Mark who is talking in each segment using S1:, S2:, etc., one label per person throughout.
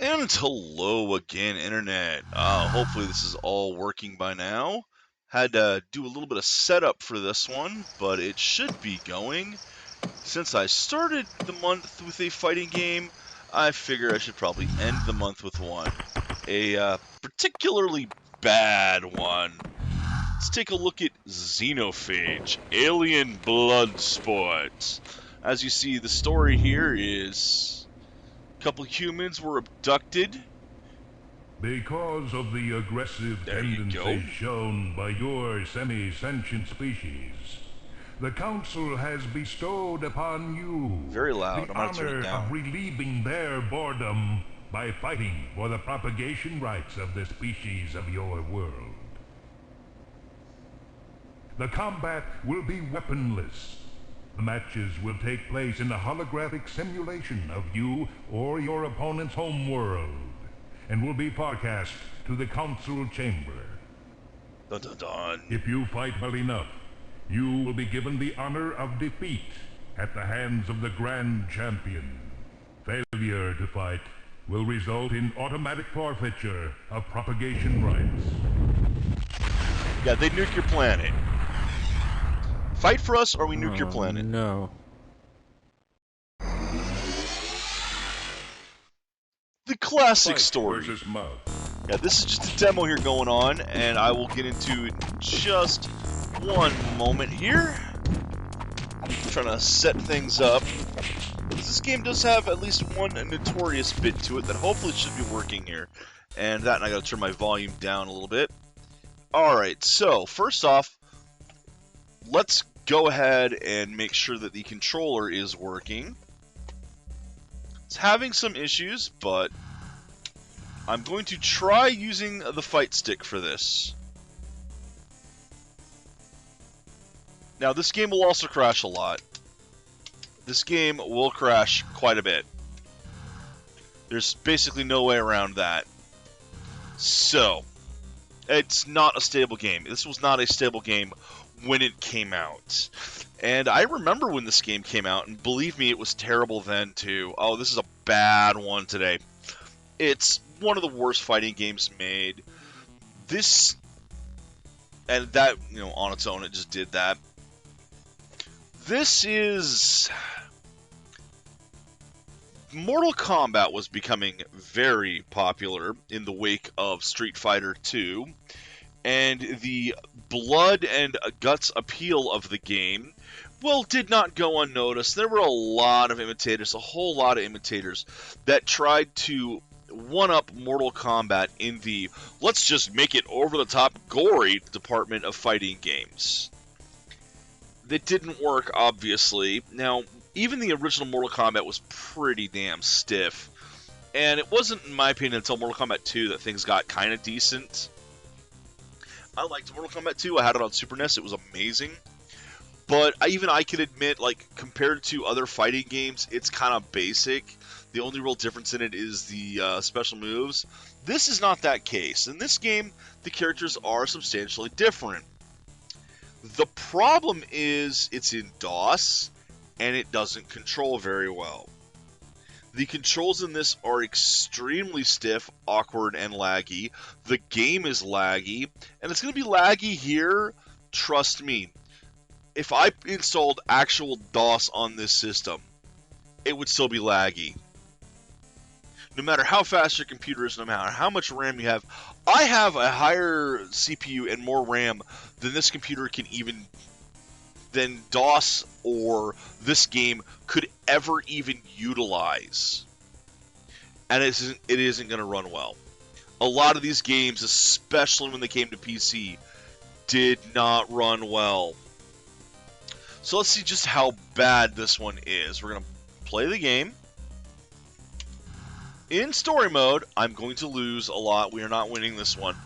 S1: And hello again, Internet. Hopefully this is all working by now. Had to do a little bit of setup for this one, but it should be going. Since I started the month with a fighting game, I figure I should probably end the month with one. A particularly bad one. Let's take a look at Xenophage, Alien BloodSport. As you see, the story here is a couple humans were abducted.
S2: Because of the aggressive tendencies shown by your semi-sentient species, the Council has bestowed upon you
S1: Very loud.
S2: the
S1: I'm gonna turn it
S2: honor
S1: down.
S2: of relieving their boredom by fighting for the propagation rights of the species of your world. The combat will be weaponless. The matches will take place in a holographic simulation of you or your opponent's home world, and will be broadcast to the council chamber.
S1: Dun dun dun.
S2: If you fight well enough, you will be given the honor of defeat at the hands of the Grand Champion. Failure to fight will result in automatic forfeiture of propagation rights.
S1: Yeah, they nuke your planet. Fight for us or we nuke your planet.
S3: No.
S1: The classic
S2: Fight
S1: story.
S2: versus mouth.
S1: Yeah, this is just a demo here going on, and I will get into it in just one moment here. I'm trying to set things up. This game does have at least one notorious bit to it that hopefully should be working here. And that, and I gotta turn my volume down a little bit. Alright, so first off, let's go ahead and make sure that the controller is working. It's having some issues, but I'm going to try using the fight stick for this. Now, this game will also crash a lot. This game will crash quite a bit. There's basically no way around that. So, it's not a stable game. This was not a stable game when it came out. And I remember when this game came out, and believe me, it was terrible then too. Oh, this is a bad one today. It's one of the worst fighting games made. This, and that, you know, on its own, it just did that. This is... Mortal Kombat was becoming very popular in the wake of Street Fighter 2, and the blood and guts appeal of the game, well, did not go unnoticed. There were a lot of imitators, a whole lot of imitators, that tried to one-up Mortal Kombat in the let's just make it over-the-top gory department of fighting games. That didn't work, obviously. Now, even the original Mortal Kombat was pretty damn stiff. And it wasn't, in my opinion, until Mortal Kombat 2 that things got kind of decent. I liked Mortal Kombat 2. I had it on Super NES. It was amazing. But even I can admit, like, compared to other fighting games, it's kind of basic. The only real difference in it is the special moves. This is not that case. In this game, the characters are substantially different. The problem is it's in DOS, and it doesn't control very well. The controls in this are extremely stiff, awkward, and laggy. The game is laggy, and it's going to be laggy here, trust me. If I installed actual DOS on this system, it would still be laggy. No matter how fast your computer is, no matter how much RAM you have, I have a higher CPU and more RAM than this computer can even, than DOS or this game could ever even utilize. And it isn't going to run well. A lot of these games, especially when they came to PC, did not run well. So let's see just how bad this one is. We're going to play the game. In story mode, I'm going to lose a lot. We are not winning this one.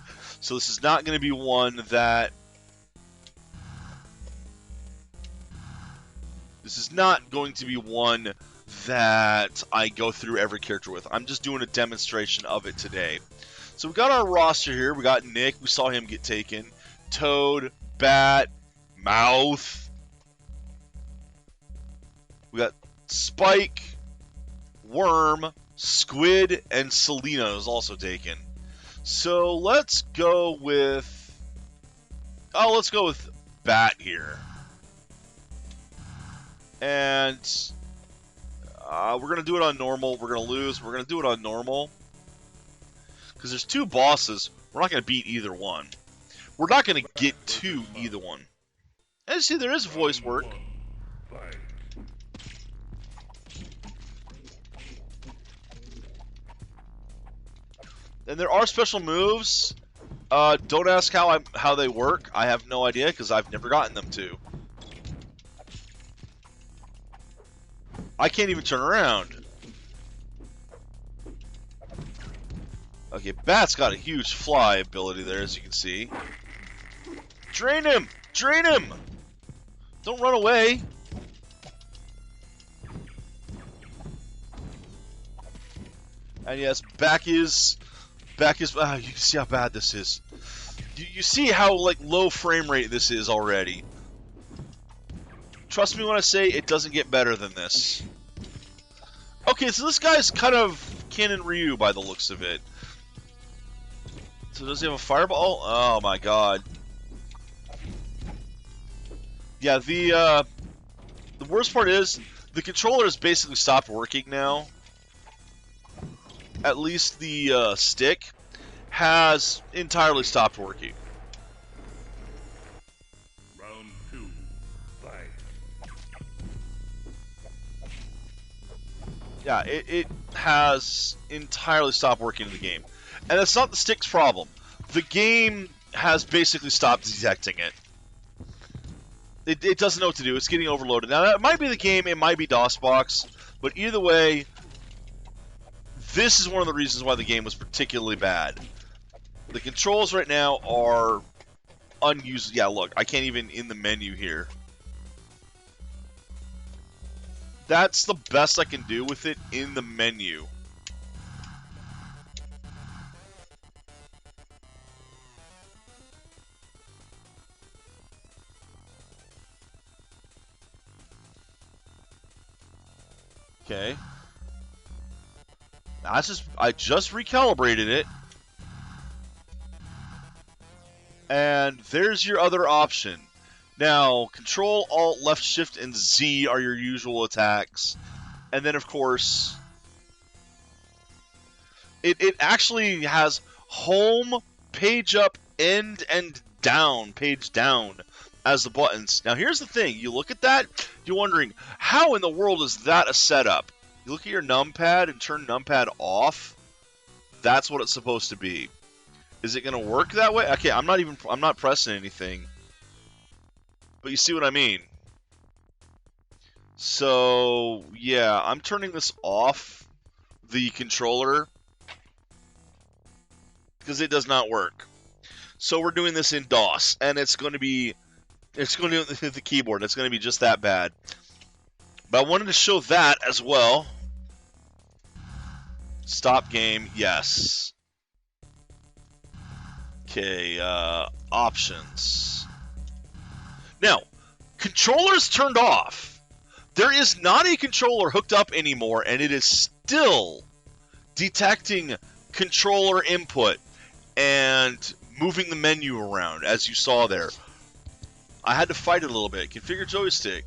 S1: So this is not going to be one that... This is not going to be one that I go through every character with. I'm just doing a demonstration of it today. So we got our roster here. We got Nick. We saw him get taken. Toad, Bat, Mouth. We got Spike, Worm, Squid and Selena is also taken. So let's go with... Oh, let's go with Bat here. And we're going to do it on normal. We're going to lose. We're going to do it on normal. Because there's two bosses. We're not going to beat either one. We're not going to get to either one. As you see, there is voice work. And there are special moves. Don't ask how they work. I have no idea because I've never gotten them to. I can't even turn around. Okay, Bat's got a huge fly ability there, as you can see. Drain him! Drain him! Don't run away! And yes, back is... you can see how bad this is. You see how, like, low frame rate this is already. Trust me when I say it doesn't get better than this. Okay, so this guy's kind of Ken and Ryu by the looks of it. So does he have a fireball? Oh my god. Yeah, the worst part is the controller has basically stopped working now. At least the stick has entirely stopped working.
S2: Round 2, fight.
S1: Yeah, it has entirely stopped working in the game. And that's not the stick's problem. The game has basically stopped detecting it. It doesn't know what to do. It's getting overloaded. Now, that might be the game. It might be DOSBox. But either way, this is one of the reasons why the game was particularly bad. The controls right now are unusable. Yeah, look. I can't even in the menu here. That's the best I can do with it in the menu. Okay. I just recalibrated it. And there's your other option. Now, Control, Alt, Left, Shift, and Z are your usual attacks. And then, of course, it actually has home, page up, end, and down, page down as the buttons. Now, here's the thing. You look at that, you're wondering, how in the world is that a setup? You look at your numpad and turn numpad off. That's what it's supposed to be. Is it going to work that way? Okay, I'm not pressing anything. But you see what I mean. So, yeah, I'm turning this off, the controller, because it does not work. So we're doing this in DOS, and it's going to be the keyboard. It's going to be just that bad. But I wanted to show that as well. Stop game, yes. Okay, options. Now, controllers turned off. There is not a controller hooked up anymore, and it is still detecting controller input and moving the menu around, as you saw there. I had to fight it a little bit. Configure joystick.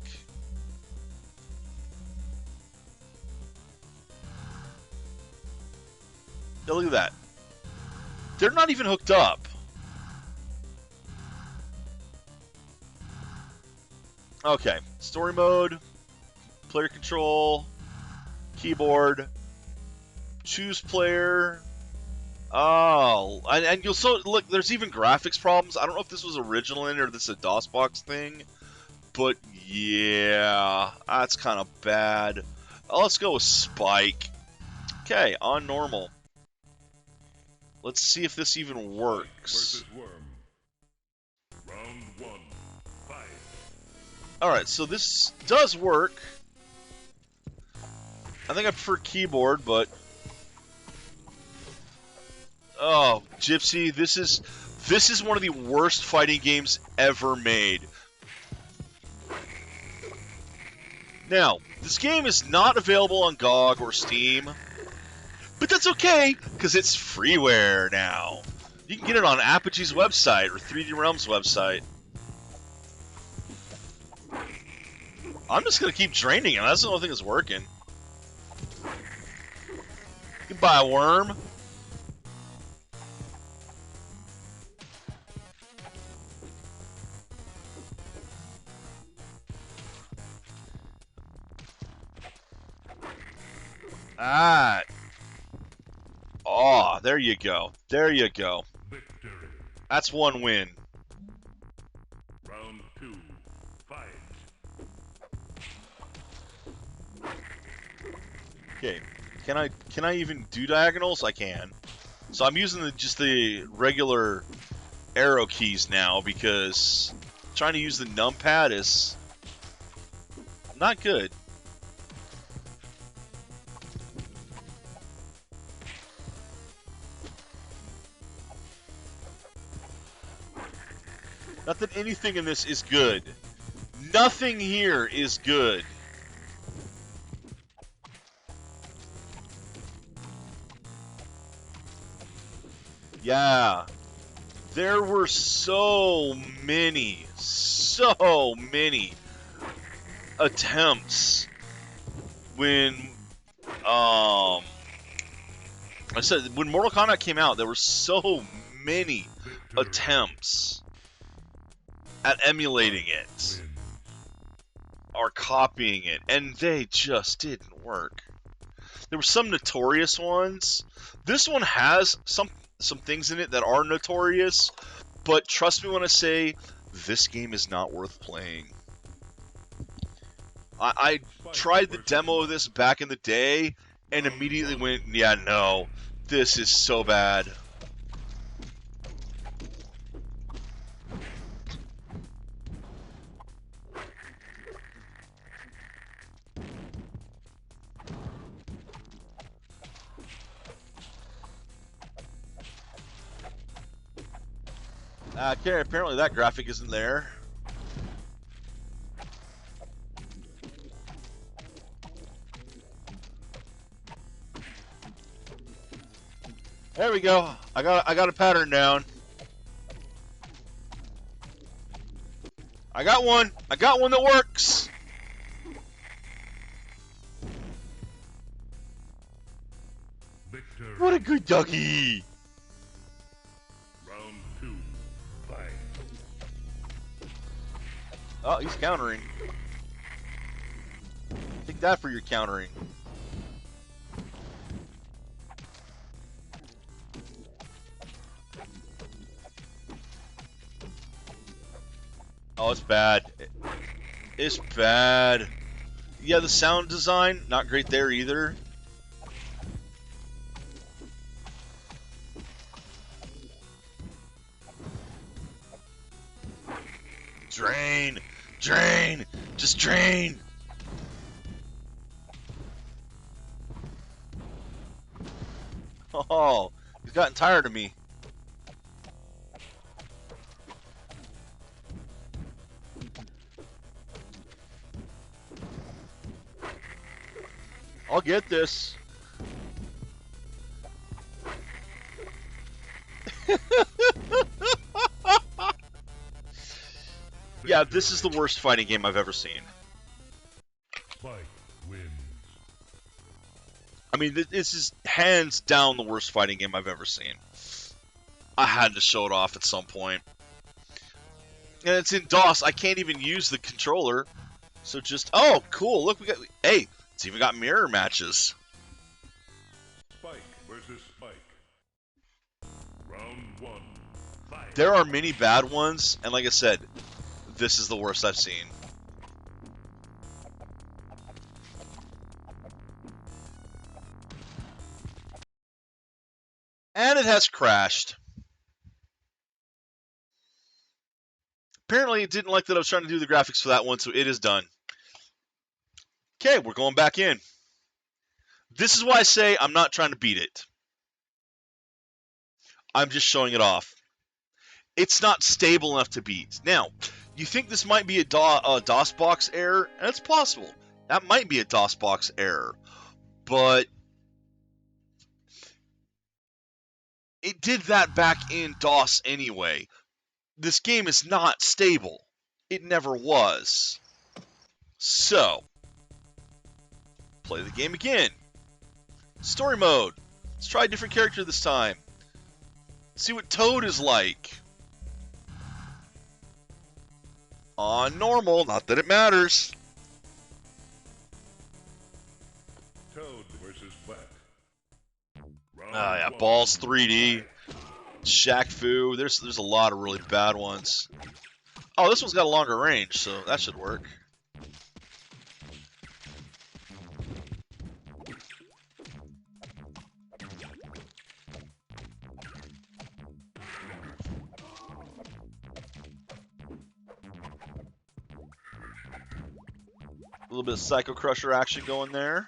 S1: Yeah, look at that. They're not even hooked up. Okay, story mode, player control, keyboard, choose player. Oh, and you'll look. There's even graphics problems. I don't know if this was original in or this is a DOSBox thing, but yeah, that's kind of bad. Let's go with Spike. Okay, on normal. Let's see if this even works.
S2: Round 1, fight.
S1: Alright, so this does work. I think I prefer keyboard, but... Oh, Gypsy, this is one of the worst fighting games ever made. Now, this game is not available on GOG or Steam. But that's okay, because it's freeware now. You can get it on Apogee's website or 3D Realm's website. I'm just going to keep draining it. That's the only thing that's working. You can buy a worm. Ah. Oh, there you go. There you go.
S2: Victory.
S1: That's one win.
S2: Round 2. Fight.
S1: Okay. Can I even do diagonals? I can. So I'm using just the regular arrow keys now because trying to use the numpad is not good. Not that anything in this is good. Nothing here is good. Yeah. There were so many attempts when I said when Mortal Kombat came out, there were so many attempts at emulating it or copying it, and they just didn't work. There were some notorious ones. This one has some things in it that are notorious, but trust me when I say this game is not worth playing. I tried the demo of this back in the day and immediately went, yeah, no, this is so bad. Okay, apparently that graphic isn't there. There we go. I got a pattern down. I got one that works.
S2: Victory.
S1: What a good doggy.
S2: Round 2. Fight.
S1: Oh, he's countering. Take that for your countering. Oh, it's bad. It's bad. Yeah, the sound design, not great there either. Drain! Drain! Just drain! Oh, he's gotten tired of me. I'll get this. Yeah, this is the worst fighting game I've ever seen.
S2: Spike wins.
S1: I mean, this is hands down the worst fighting game I've ever seen. I had to show it off at some point. And it's in DOS. I can't even use the controller. So just, oh, cool. Look, hey, it's even got mirror matches.
S2: Spike versus Spike. Round 1. Fight.
S1: There are many bad ones, and like I said, this is the worst I've seen. And it has crashed. Apparently it didn't like that I was trying to do the graphics for that one, so it is done. Okay, we're going back in. This is why I say I'm not trying to beat it. I'm just showing it off. It's not stable enough to beat. Now, you think this might be a DOSBox error, and it's possible. That might be a DOSBox error. But it did that back in DOS anyway. This game is not stable. It never was. So, play the game again. Story mode. Let's try a different character this time. See what Toad is like. On normal, not that it matters.
S2: Toad versus Buck.
S1: Yeah, Balls 3D. Shaq Fu. There's a lot of really bad ones. Oh, this one's got a longer range, so that should work. A little bit of Psycho Crusher action going there.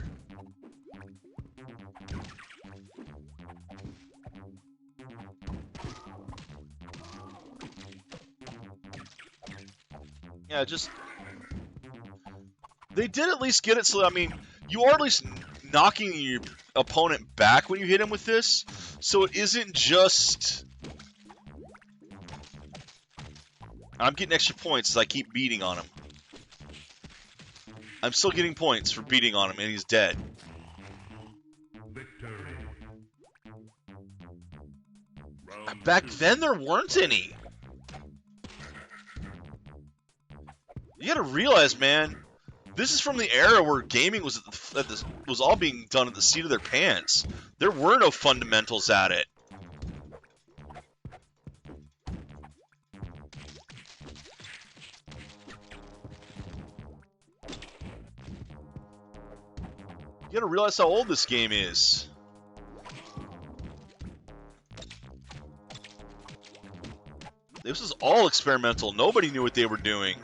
S1: Yeah, just... They did at least get it so, I mean, you are at least knocking your opponent back when you hit him with this, so it isn't just... I'm getting extra points as I keep beating on him. I'm still getting points for beating on him, and he's dead.
S2: Victory.
S1: Back then, there weren't any. You gotta realize, man, this is from the era where gaming was was all being done at the seat of their pants. There were no fundamentals at it. You gotta realize how old this game is. This was all experimental. Nobody knew what they were doing.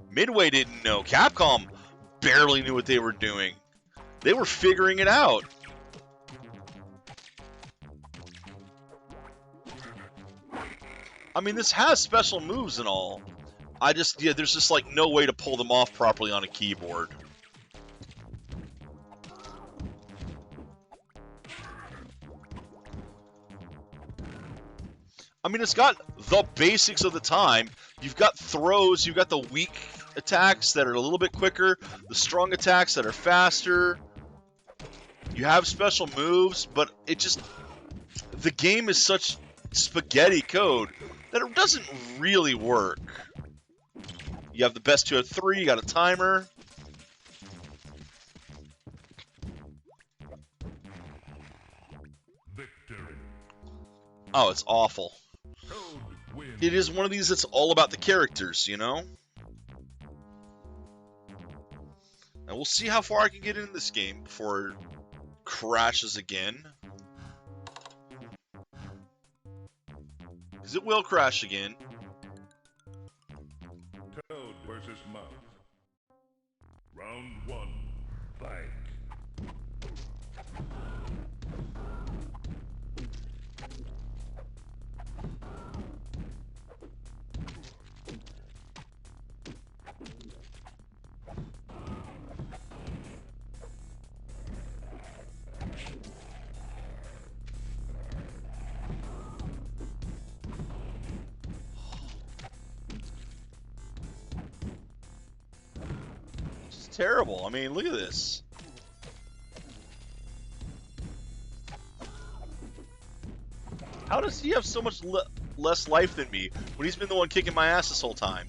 S1: Midway didn't know. Capcom barely knew what they were doing. They were figuring it out. I mean, this has special moves and all. There's just like no way to pull them off properly on a keyboard. I mean, it's got the basics of the time. You've got throws, you've got the weak attacks that are a little bit quicker, the strong attacks that are faster. You have special moves, but the game is such spaghetti code that it doesn't really work. You have the best 2 out of 3, you got a timer.
S2: Victory.
S1: Oh, it's awful. It is one of these that's all about the characters, you know? And we'll see how far I can get in this game before it crashes again. Because it will crash again.
S2: Toad versus Mouth. Round 1. Fight.
S1: Terrible. I mean, look at this. How does he have so much less life than me when he's been the one kicking my ass this whole time?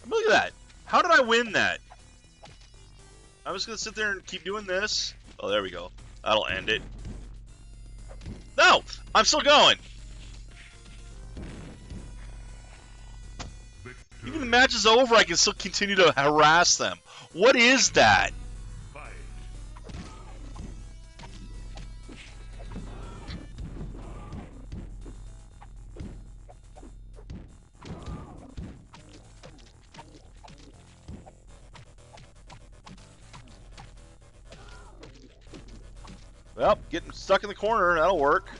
S1: Look at that. How did I win that? I'm just going to sit there and keep doing this. Oh, there we go. That'll end it. No! I'm still going! Even the match is over, I can still continue to harass them. What is that? Well, getting stuck in the corner, that'll work.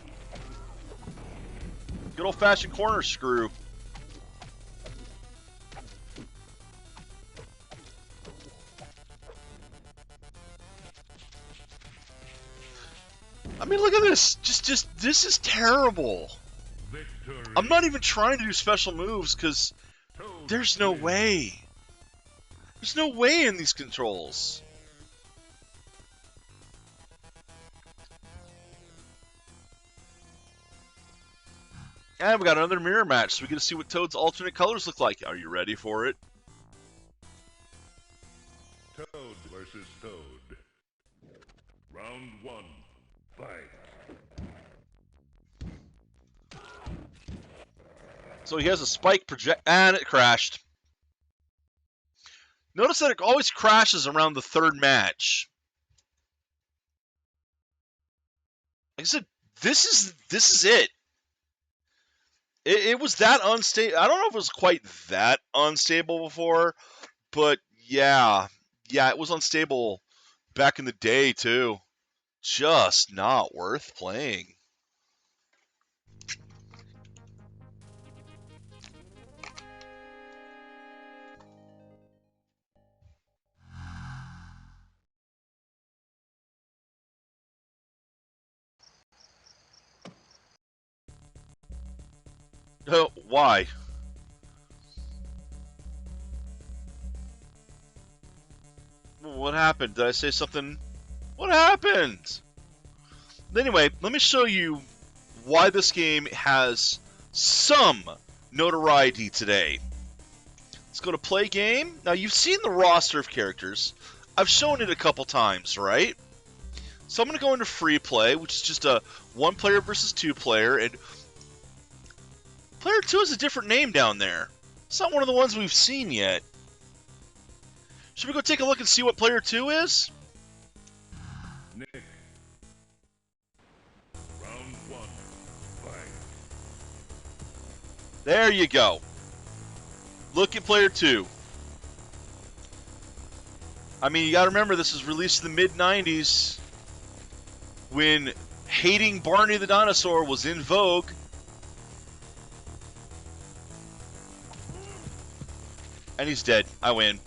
S1: Good old-fashioned corner screw. I mean, look at this. This is terrible.
S2: Victory.
S1: I'm not even trying to do special moves because there's no way. There's no way in these controls. And we got another mirror match, so we get to see what Toad's alternate colors look like. Are you ready for it?
S2: Toad versus Toad. Round 1. Fight.
S1: So he has a spike project, and it crashed. Notice that it always crashes around the third match. Like I said, this is it. It was that unstable. I don't know if it was quite that unstable before, but yeah, it was unstable back in the day too. Just not worth playing. Oh, why? What happened? Did I say something? What happened? Anyway, let me show you why this game has some notoriety today. Let's go to play game. Now, you've seen the roster of characters. I've shown it a couple times, right? So I'm going to go into free play, which is just a 1 player versus 2 player, and player 2 has a different name down there. It's not one of the ones we've seen yet. Should we go take a look and see what player 2 is?
S2: Nick. Round 1. Fight.
S1: There you go. Look at player 2. I mean, you gotta remember, this was released in the mid-90s when hating Blarney the dinosaur was in vogue. And he's dead. I win.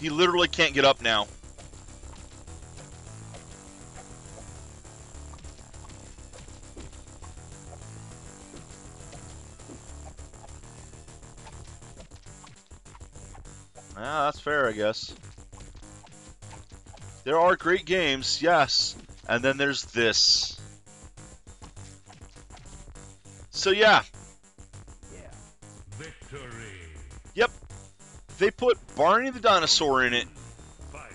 S1: He literally can't get up now. Ah, that's fair, I guess. There are great games, yes. And then there's this. So yeah.
S2: Victory.
S1: Yep. They put Blarney the dinosaur in it.
S2: Fight.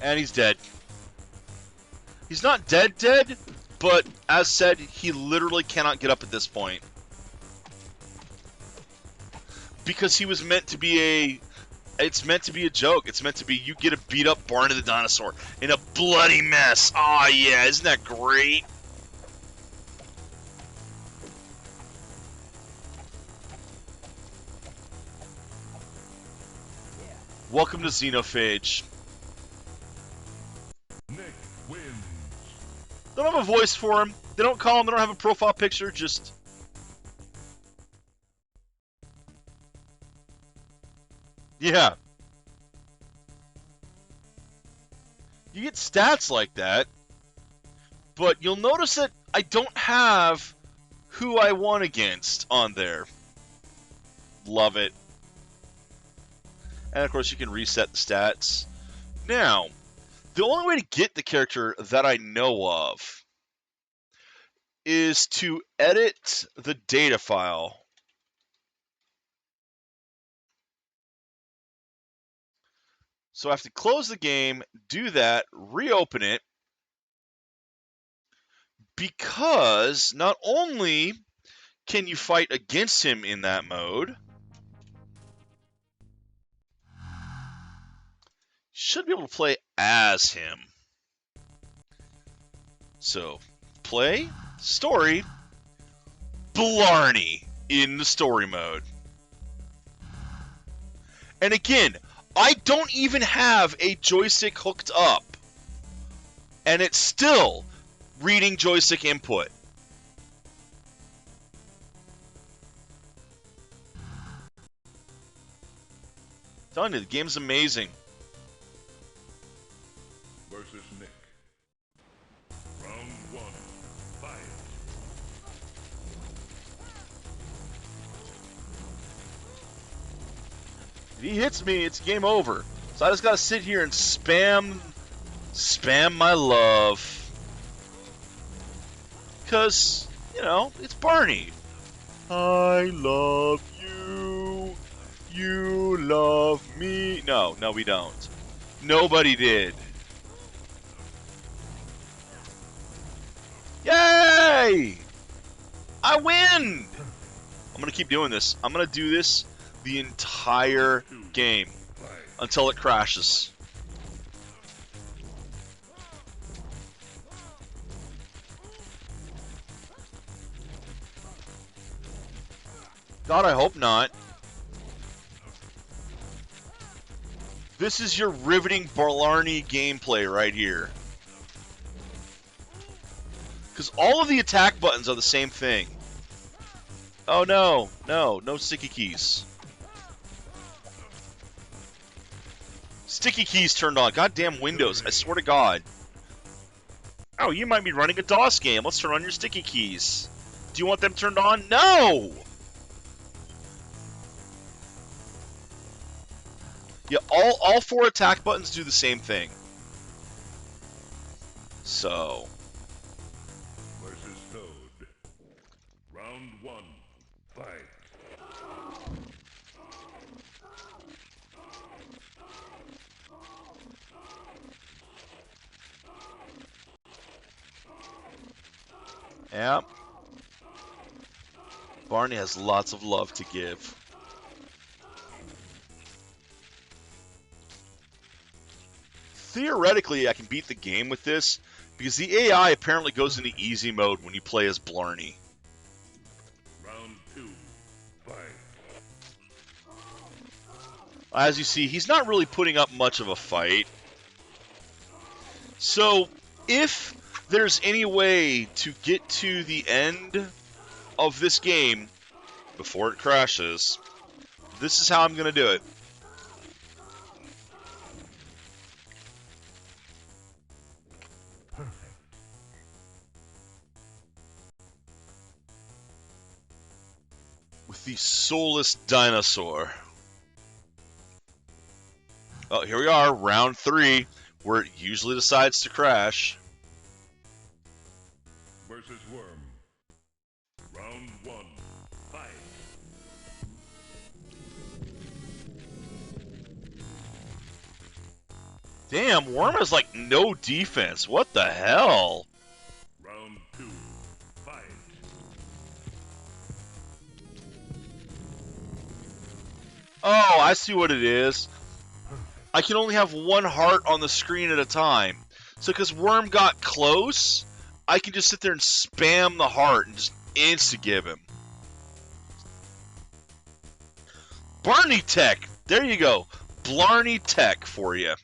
S1: And he's dead. He's not dead, but as said, he literally cannot get up at this point. Because he was meant to be it's meant to be a joke. It's meant to be you get to beat up Blarney the dinosaur in a bloody mess. Aw, yeah, isn't that great? Welcome to Xenophage.
S2: Nick wins.
S1: They don't have a voice for him. They don't call him. They don't have a profile picture. Just... yeah. You get stats like that, but you'll notice that I don't have who I won against on there. Love it. And of course you can reset the stats. Now, the only way to get the character that I know of is to edit the data file. So I have to close the game, do that, reopen it, because not only can you fight against him in that mode, should be able to play as him. So, play, story, Blarney in the story mode. And again, I don't even have a joystick hooked up, and it's still reading joystick input. I'm telling you, the game's amazing.
S2: Versus Nick. Round 1. Fight.
S1: If he hits me, it's game over. So I just gotta sit here and spam my love. Because, you know, it's Barney. I love you. You love me. No, we don't. Nobody did. Yay! I win! I'm gonna keep doing this. I'm gonna do this the entire game until it crashes. God, I hope not. This is your riveting Blarney gameplay right here. Because all of the attack buttons are the same thing. Oh no, no sticky keys. Sticky keys turned on. Goddamn Windows, I swear to God. Oh, you might be running a DOS game. Let's turn on your sticky keys. Do you want them turned on? No! Yeah, all 4 attack buttons do the same thing. So...
S2: Versus Toad. Round 1. Fight.
S1: Yeah. Barney has lots of love to give. Theoretically, I can beat the game with this, because the AI apparently goes into easy mode when you play as Blarney.
S2: Round 2. Fight.
S1: As you see, he's not really putting up much of a fight. So, if there's any way to get to the end of this game before it crashes, this is how I'm going to do it. With the soulless dinosaur. Oh, here we are, round 3, where it usually decides to crash.
S2: Versus Worm. Round 1. Fight.
S1: Damn, Worm has like no defense. What the hell?
S2: Round 2. Fight.
S1: Oh, I see what it is. I can only have 1 heart on the screen at a time. So because Worm got close, I can just sit there and spam the heart and just insta-give him. Blarney Tech! There you go. Blarney Tech for you.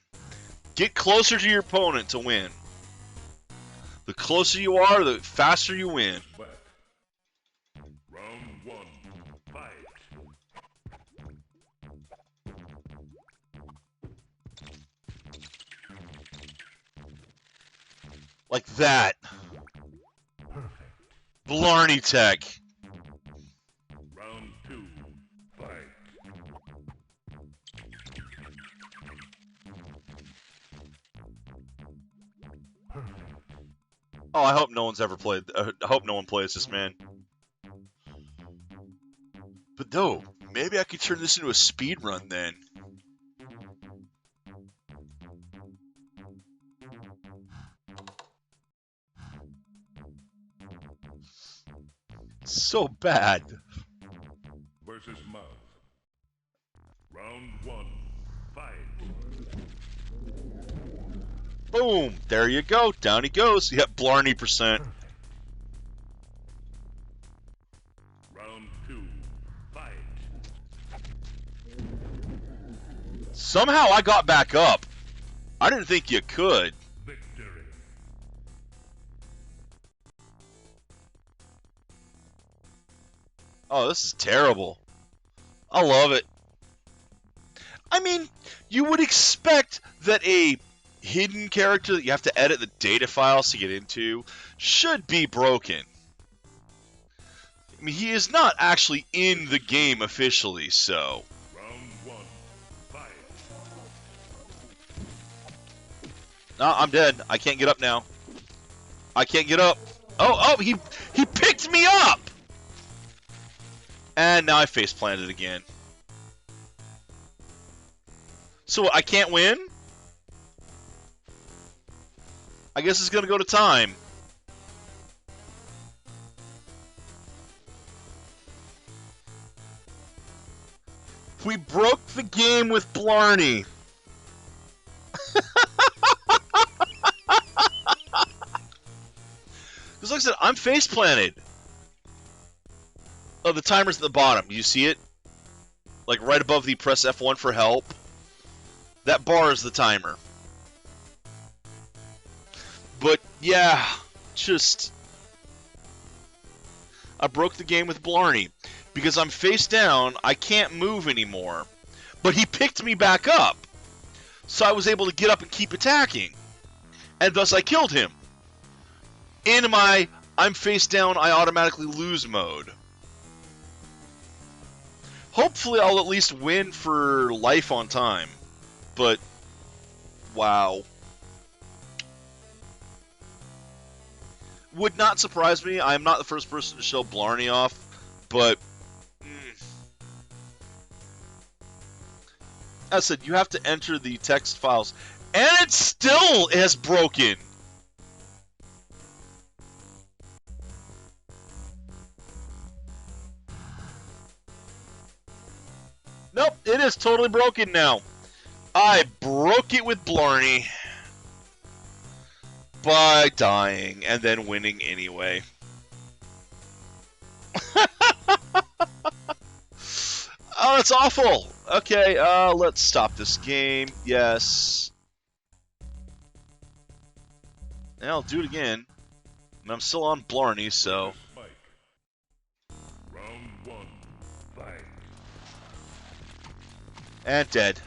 S1: Get closer to your opponent to win. The closer you are, the faster you win.
S2: Round 1. Fight.
S1: Like that. Blarney Tech.
S2: Round 2. Fight.
S1: Oh, I hope no one's ever played. I hope no one plays this, man. But no, maybe I could turn this into a speed run then. So bad.
S2: Versus Mouth. Round 1. Fight.
S1: Boom! There you go. Down he goes. Yep, Blarney %.
S2: Round 2. Fight.
S1: Somehow I got back up. I didn't think you could.
S2: Victory.
S1: Oh, this is terrible. I love it. I mean, you would expect that a hidden character that you have to edit the data files to get into should be broken. I mean, he is not actually in the game officially, so...
S2: Round one. Fight.
S1: No, I'm dead. I can't get up now. I can't get up. Oh, he picked me up! And now I face planted again. So I can't win? I guess it's gonna go to time. We broke the game with Blarney. Because like I said, I'm face planted. Oh, the timer's at the bottom. You see it? Like right above the press F1 for help. That bar is the timer. But yeah, just... I broke the game with Blarney. Because I'm face down, I can't move anymore. But he picked me back up. So I was able to get up and keep attacking. And thus I killed him. In my I'm face down, I automatically lose mode. Hopefully I'll at least win for life on time. But, wow. Would not surprise me. I am not the first person to show Blarney off. But, as I said, you have to enter the text files. And it still has broken. Nope, it is totally broken now. I broke it with Blarney by dying and then winning anyway. Oh, that's awful. Okay, let's stop this game. Yes. And I'll do it again. And I'm still on Blarney, so...
S2: Round one. Fight.
S1: And dead.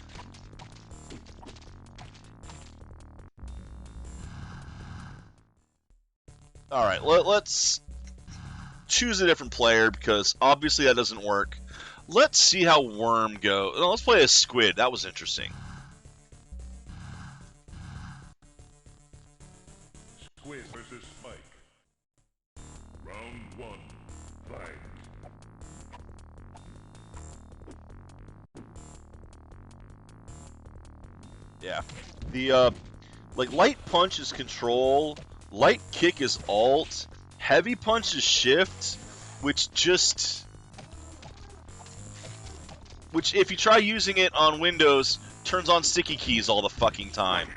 S1: Alright, let's choose a different player, because obviously that doesn't work. Let's see how Worm goes. No, let's play as Squid. That was interesting.
S2: Squid versus Spike. Round one. Fight.
S1: Yeah. The, like, light punch is control, light kick is alt, heavy punch is shift, which just... Which, if you try using it on Windows, turns on sticky keys all the fucking time.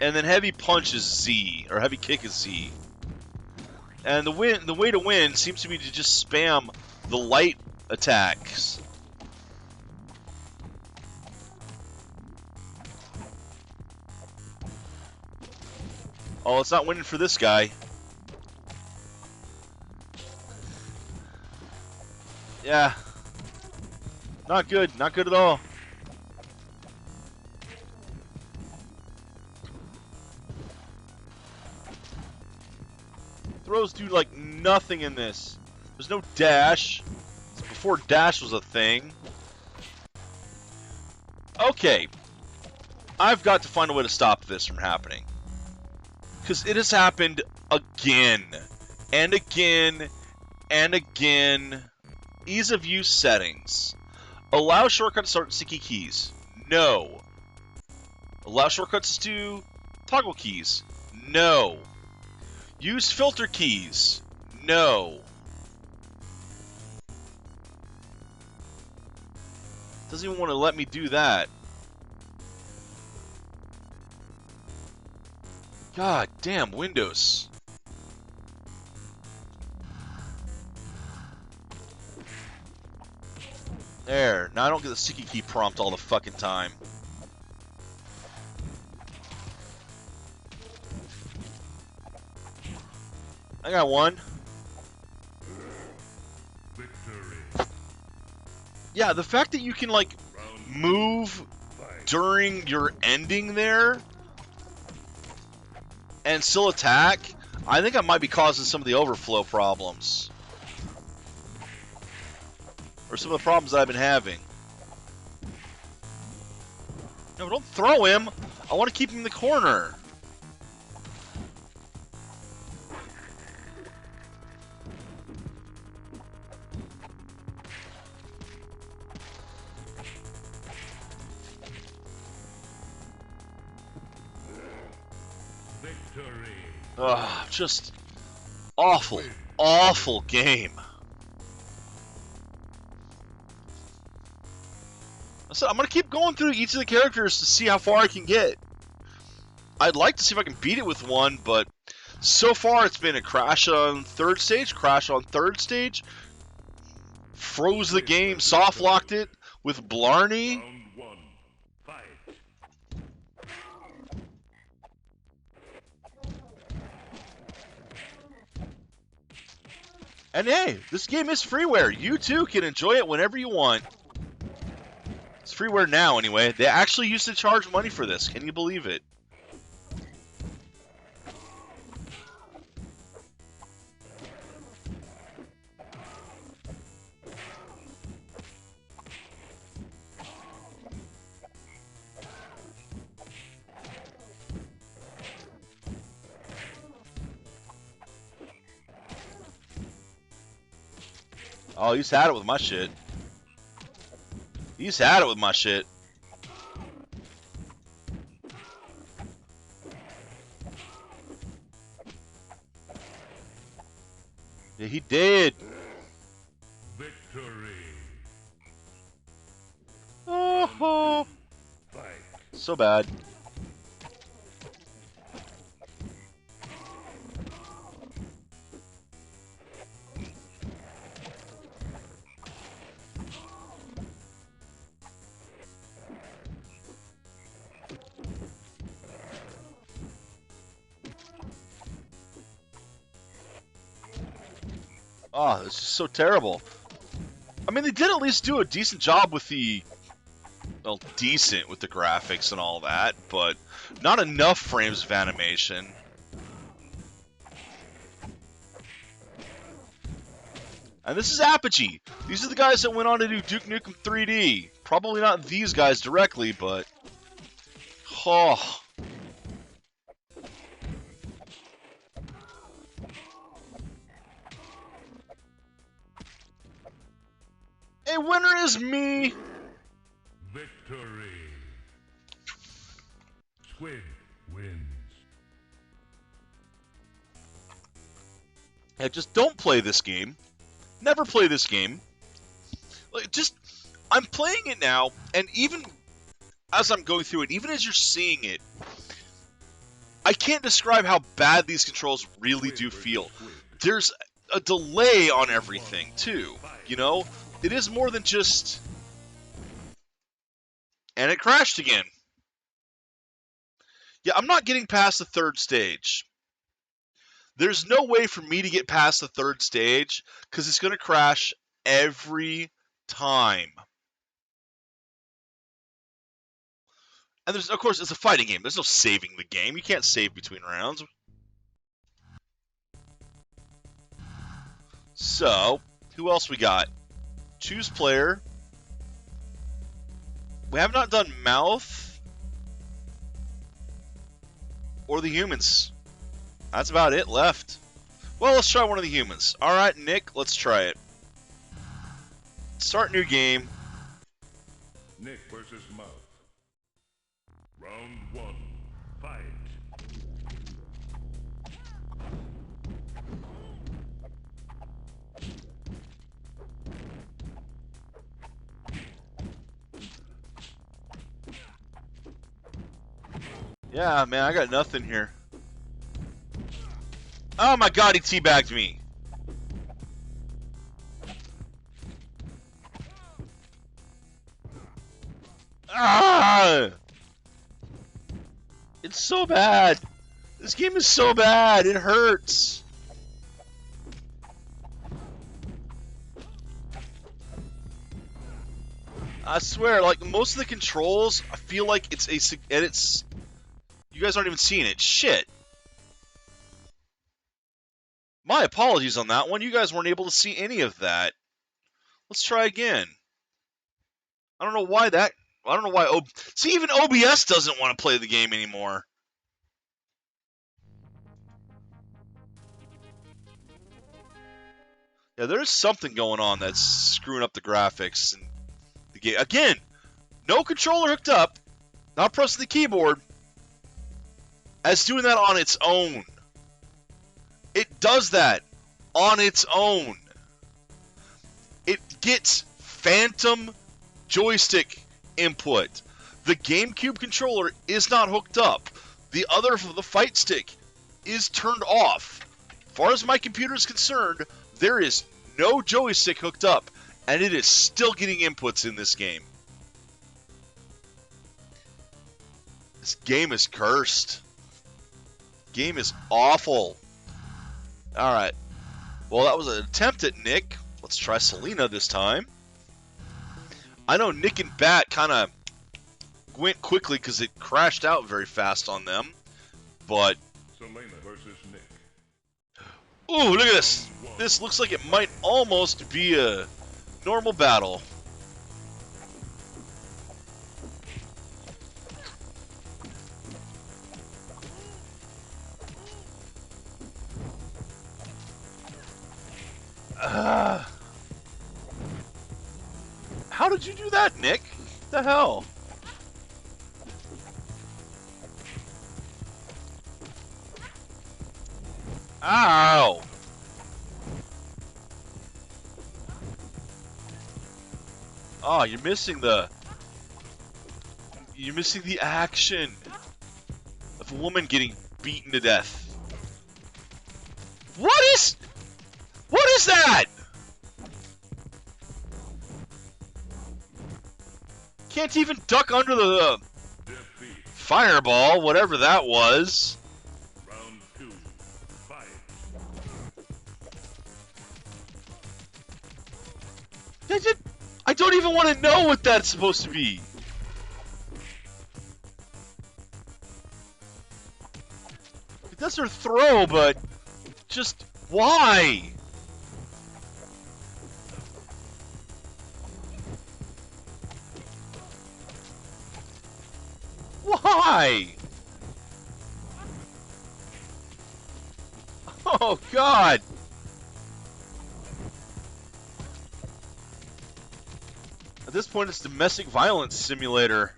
S1: And then heavy punch is Z, or heavy kick is Z. And the way to win seems to be to just spam the light attacks. Oh, it's not winning for this guy. Yeah. Not good. Not good at all. Throws do like nothing in this. There's no dash. It's before dash was a thing. Okay. I've got to find a way to stop this from happening. Because it has happened again. And again. And again. Ease of use settings. Allow shortcuts to start sticky keys. No. Allow shortcuts to toggle keys. No. Use filter keys. No. Doesn't even want to let me do that. God damn, Windows. There. Now I don't get the sticky key prompt all the fucking time. I got one.
S2: Victory.
S1: Yeah, the fact that you can, like, move during your ending there and still attack, I think I might be causing some of the overflow problems. Or some of the problems that I've been having. No, don't throw him! I want to keep him in the corner.
S2: Victory.
S1: Ugh, just awful, awful game. So I'm going to keep going through each of the characters to see how far I can get. I'd like to see if I can beat it with one, but so far it's been a crash on third stage, crash on third stage, froze the game, soft locked it with Blarney.
S2: Round one. Fight.
S1: And hey, this game is freeware. You too can enjoy it whenever you want. It's freeware now anyway. They actually used to charge money for this. Can you believe it? Oh, he's had it with my shit. He's had it with my shit. Yeah, he did.
S2: Victory.
S1: Oh,
S2: Fight.
S1: so bad. Oh, this is so terrible. I mean, they did at least do a decent job with the... Well, decent with the graphics and all that, but not enough frames of animation. And this is Apogee. These are the guys that went on to do Duke Nukem 3D. Probably not these guys directly, but... Oh... A winner is me!
S2: Victory. Squid wins.
S1: Yeah, just don't play this game. Never play this game. Like, just, I'm playing it now, and even as I'm going through it, even as you're seeing it, I can't describe how bad these controls really do feel. There's a delay on everything, too, you know? It is more than just... And it crashed again. Yeah, I'm not getting past the third stage. There's no way for me to get past the third stage, because it's going to crash every time. And there's, of course, it's a fighting game. There's no saving the game. You can't save between rounds. So, who else we got? Choose player. We have not done mouth or the humans. That's about it left. Well, let's try one of the humans. Alright, Nick, let's try it. Start new game.
S2: Nick versus Mouth. Round one. Fight.
S1: Yeah, man, I got nothing here. Oh my god, he teabagged me. Ah! It's so bad. This game is so bad. It hurts. I swear, like, most of the controls, I feel like it's you guys aren't even seeing it. Shit. My apologies on that one. You guys weren't able to see any of that. Let's try again. I don't know why see, even OBS doesn't want to play the game anymore. Yeah, there's something going on that's screwing up the graphics and the game. Again, no controller hooked up, not pressing the keyboard, as doing that on its own. It does that on its own. It gets phantom joystick input. The GameCube controller is not hooked up. The fight stick is turned off. As far as my computer is concerned, there is no joystick hooked up, and it is still getting inputs in this game. This game is cursed. Game is awful. Alright. Well, that was an attempt at Nick. Let's try Selena this time. I know Nick and Bat kind of went quickly because it crashed out very fast on them. But...
S2: Selena versus Nick.
S1: Ooh, look at this. This looks like it might almost be a normal battle. How did you do that, Nick? What the hell? Ow! Oh, you're missing the action of a woman getting beaten to death. What is that? Can't even duck under the fireball, whatever that was.
S2: Round 2, fight.
S1: I don't even want to know what that's supposed to be. It does her throw, but just why? Why? Oh, God. At this point, it's domestic violence simulator.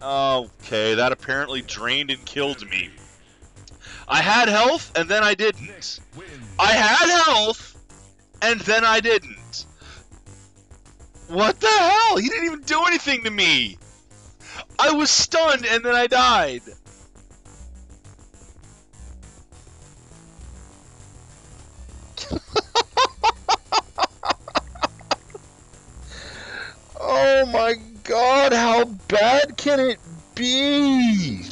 S1: Okay, that apparently drained and killed me. I had health, and then I didn't. I had health, and then I didn't. What the hell? He didn't even do anything to me. I was stunned, and then I died. Oh my God, how bad can it be?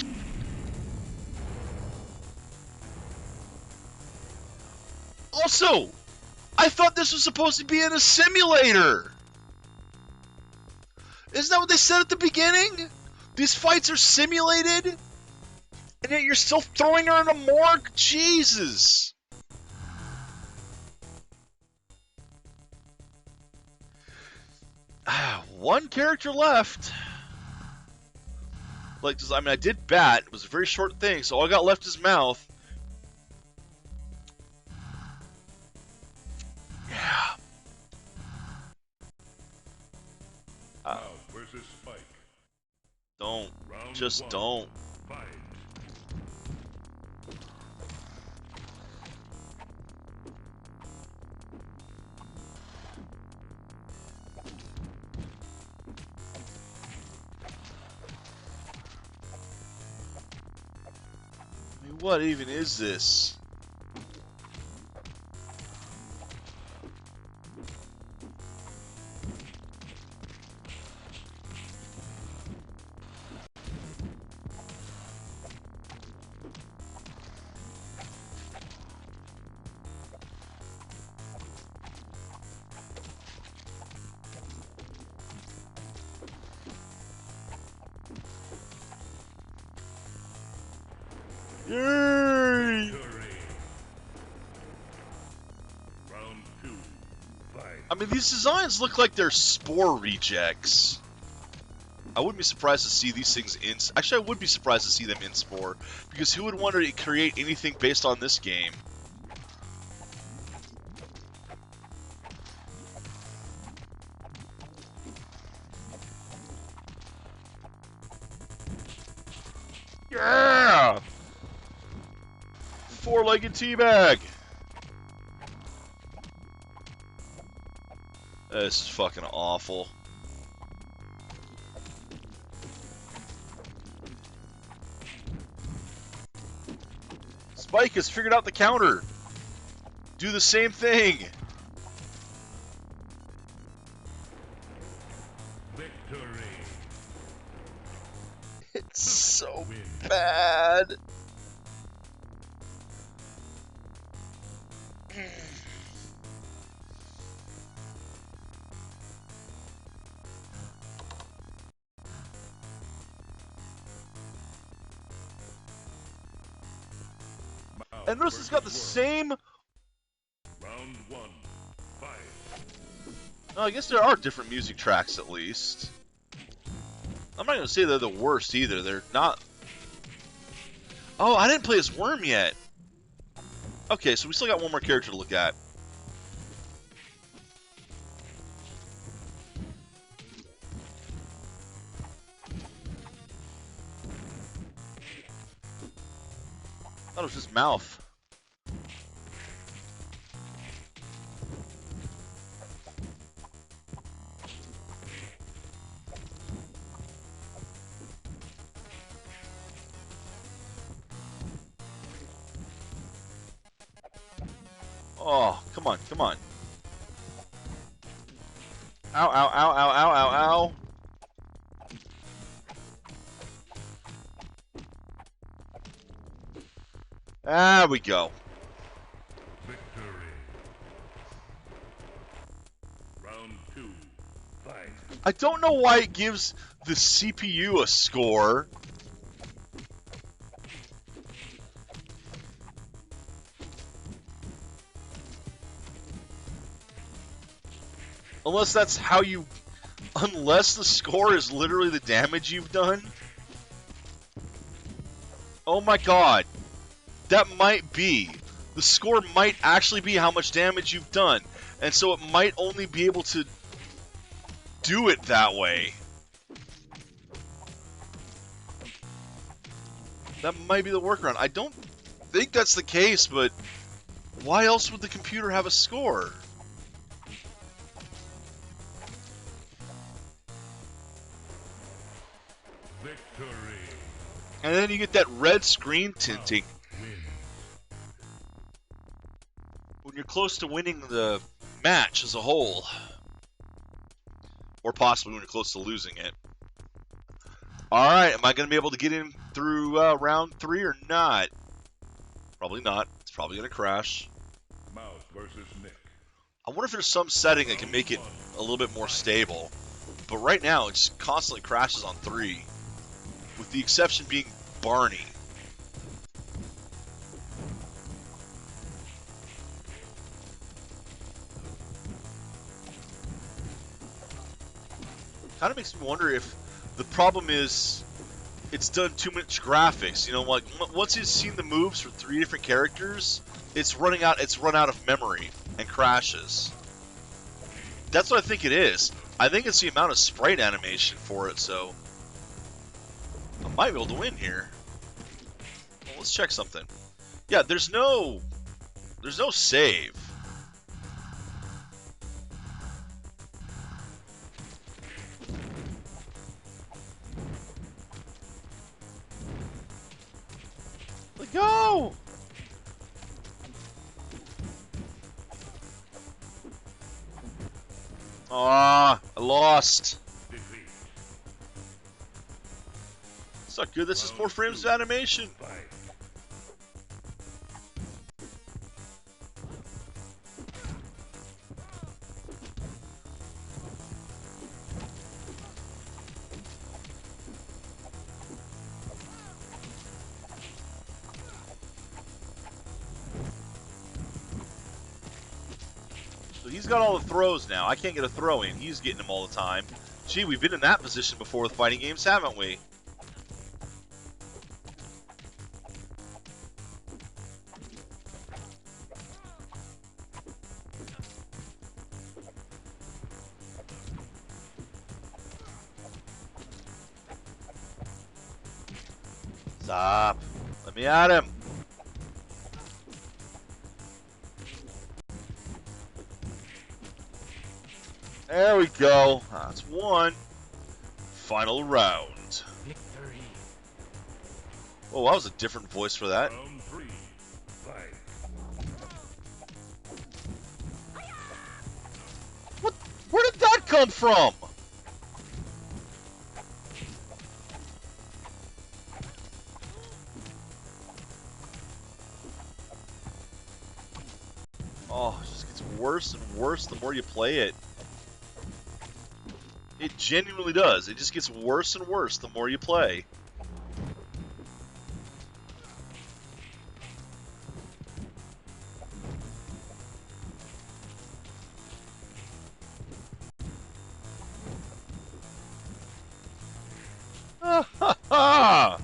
S1: Also, I thought this was supposed to be in a simulator. Isn't that what they said at the beginning? These fights are simulated? And yet you're still throwing her in a morgue? Jesus. One character left. Like, I mean, I did bat. It was a very short thing, so all I got left is mouth. Yeah.
S2: Versus Spike.
S1: Don't.
S2: Round
S1: Just
S2: 1,
S1: don't.
S2: fight.
S1: What even is this? Yay!
S2: Round 2, fight.
S1: I mean, these designs look like they're Spore rejects. I wouldn't be surprised to see these things in... Actually, I would be surprised to see them in Spore, because who would want to create anything based on this game? Yeah! Four-legged teabag! This is fucking awful. Spike has figured out the counter. Do the same thing.
S2: Victory.
S1: It's so
S2: Win.
S1: bad. And notice it's got the same...
S2: Round 1, fight.
S1: Oh, I guess there are different music tracks at least. I'm not going to say they're the worst either. They're not... Oh, I didn't play as Worm yet. Okay, so we still got one more character to look at. I thought it was just mouth. Oh, come on, come on. Ow, ow, ow, ow, ow, ow, ow. There we go.
S2: Victory. Round 2, fight.
S1: I don't know why it gives the CPU a score. Unless that's how you... Unless the score is literally the damage you've done. Oh my god. That might be. The score might actually be how much damage you've done. And so it might only be able to do it that way. That might be the workaround. I don't think that's the case, but why else would the computer have a score?
S2: Victory.
S1: And then you get that red screen tinting
S2: Win.
S1: when you're close to winning the match as a whole. Or possibly when you're close to losing it. Alright, am I going to be able to get in through round 3 or not? Probably not. It's probably going to crash.
S2: Mouse versus Nick.
S1: I wonder if there's some setting that can make it a little bit more stable. But right now, it just constantly crashes on 3. With the exception being Blarney. Kind of makes me wonder if the problem is it's done too much graphics. You know, like once you've seen the moves for 3 different characters, it's run out of memory and crashes. That's what I think it is. I think it's the amount of sprite animation for it, so I might be able to win here. Well, let's check something. Yeah, there's no save. Let go! Ah, I lost. It's not good. This is 4 frames of animation. So he's got all the throws now. I can't get a throw in. He's getting them all the time. Gee, we've been in that position before with fighting games, haven't we? Stop. Let me at him. There we go. That's one. Final round.
S3: Victory.
S1: Oh, that was a different voice for that.
S2: Round 3. Fight.
S1: What? Where did that come from? Oh, it just gets worse and worse the more you play it. It genuinely does. It just gets worse and worse the more you play. Ah, ha, ha.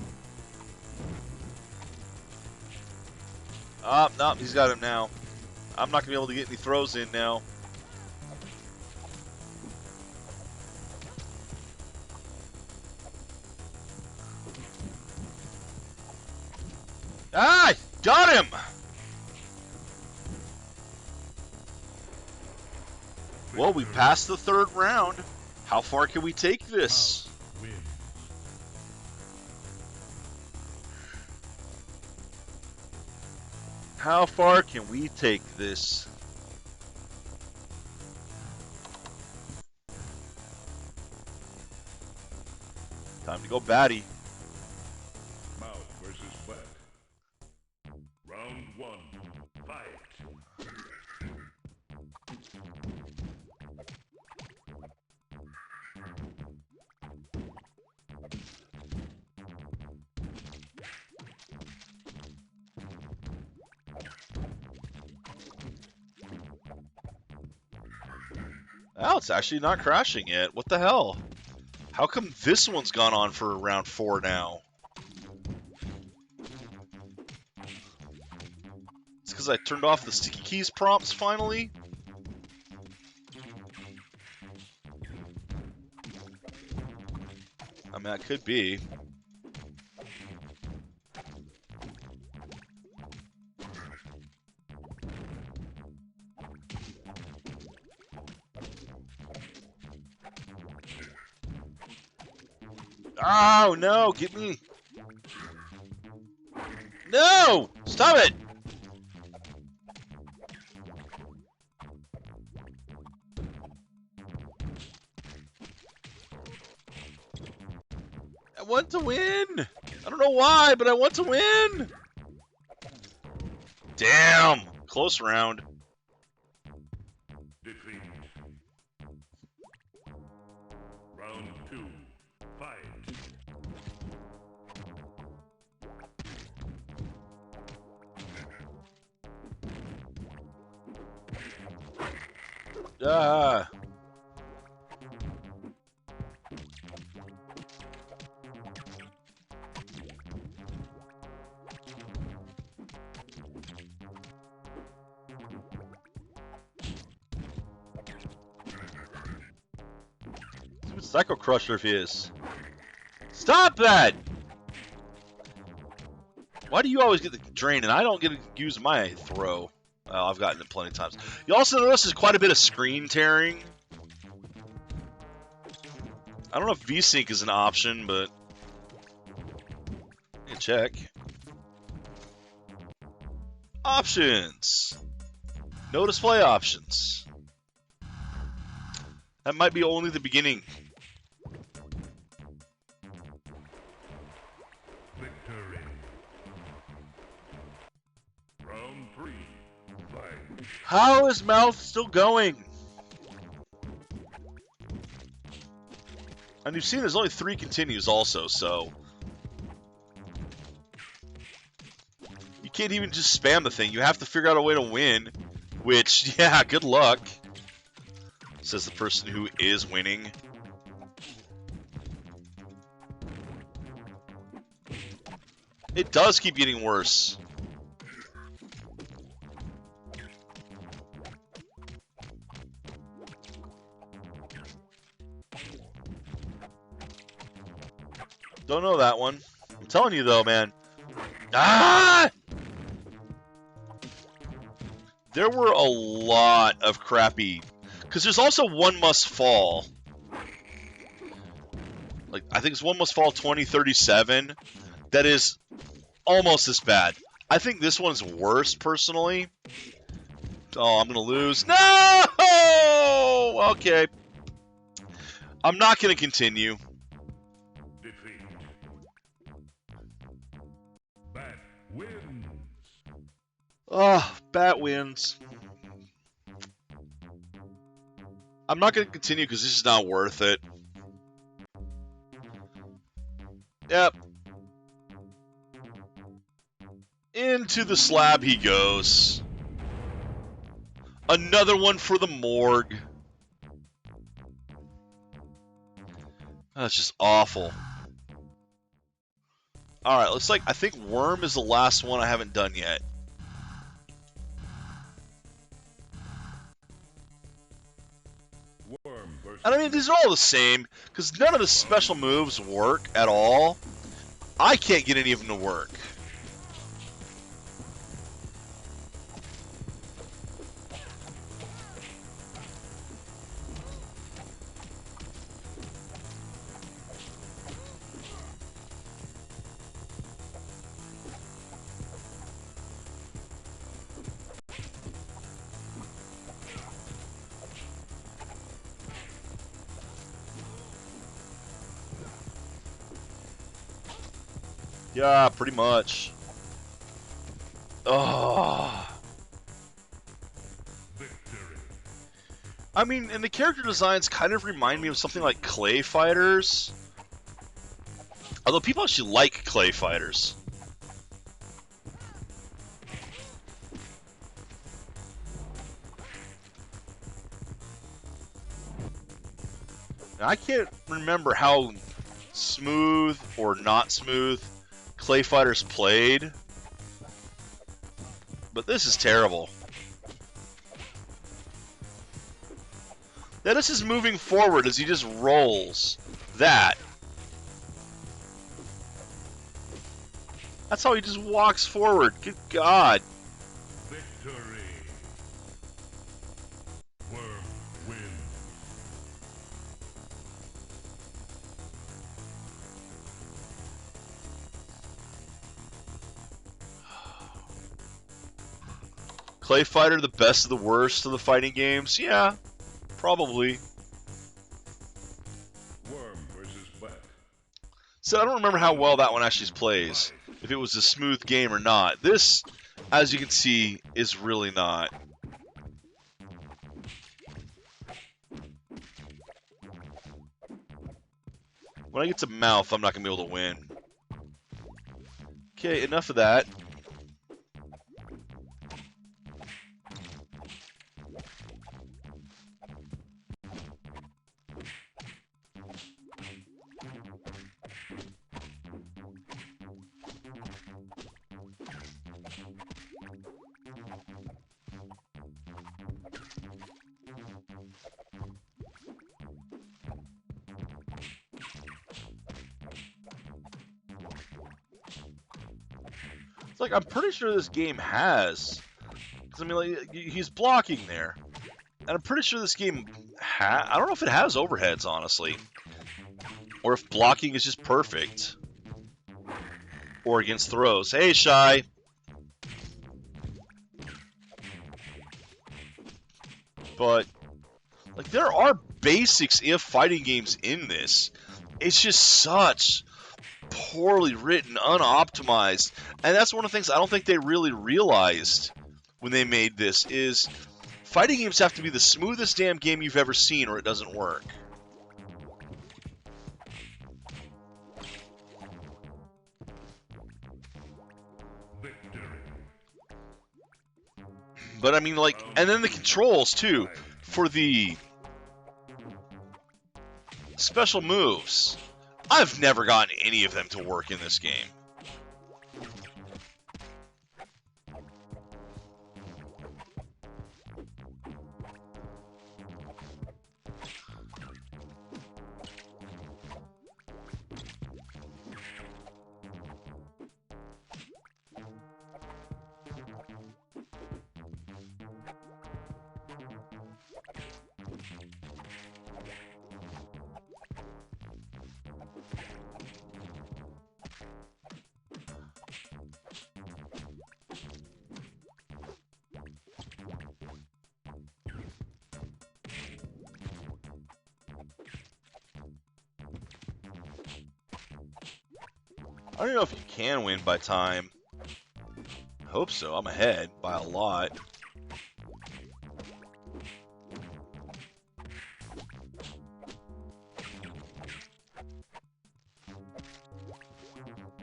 S1: Ah, no, he's got him now. I'm not going to be able to get any throws in now. Ah, got him! Well, we passed the 3rd round. How far can we take this?
S2: Win.
S1: How far can we take this? Time to go batty.
S2: Mouth versus wet. Round 1. Fight.
S1: Oh, it's actually not crashing yet. What the hell? How come this one's gone on for round 4 now? It's because I turned off the sticky keys prompts finally? I mean, that could be. Oh, no, get me. No! Stop it! I want to win! I don't know why, but I want to win! Damn! Close round.
S2: Defeat. Round 2. Fight.
S1: Ah. Stupid Psycho Crusher if he is. Stop that! Why do you always get the drain and I don't get to use my throw? Well, I've gotten it plenty of times. You also notice there's quite a bit of screen tearing. I don't know if VSync is an option, but you can check. Options. No display options. That might be only the beginning.
S2: Victory. Round 3. Fight.
S1: How is Mouth still going? And you've seen there's only 3 continues also, so... You can't even just spam the thing. You have to figure out a way to win. Which, yeah, good luck. Says the person who is winning. It does keep getting worse. Don't know that one. I'm telling you though, man. Ah! There were a lot of crappy... Because there's also One Must Fall. Like, I think it's One Must Fall 2037. That is almost as bad. I think this one's worse, personally. Oh, I'm going to lose. No! Okay. I'm not going to continue.
S2: Defeat. Bat wins.
S1: Oh, Bat wins. I'm not going to continue because this is not worth it. Yep. Into the slab he goes. Another one for the morgue. That's just awful. Alright, looks like I think Worm is the last one I haven't done yet. And I mean, these are all the same, because none of the special moves work at all. I can't get any of them to work. Yeah, pretty much. Oh.
S2: Victory.
S1: I mean, and the character designs kind of remind me of something like Clay Fighters. Although people actually like Clay Fighters. Now, I can't remember how smooth or not smooth Clay Fighters played, but this is terrible. Now this is moving forward as he just rolls. That's how he just walks forward. Good God.
S2: Victory. Worm wins.
S1: Clay Fighter, the best of the worst of the fighting games? Yeah, probably.
S2: Worm versus Bat.
S1: So I don't remember how well that one actually plays. If it was a smooth game or not. This, as you can see, is really not. When I get to Mouth, I'm not going to be able to win. Okay, enough of that. It's like, I'm pretty sure this game has. Because, I mean, like, he's blocking there. And I'm pretty sure this game I don't know if it has overheads, honestly. Or if blocking is just perfect. Or against throws. Hey, Shy. but like there are basics of fighting games in this. It's just such poorly written, unoptimized, and that's one of the things I don't think they really realized when they made this is fighting games have to be the smoothest damn game you've ever seen or it doesn't work. But I mean, like, and then the controls too for the special moves. I've never gotten any of them to work in this game. I don't know if you can win by time. I hope so. I'm ahead by a lot.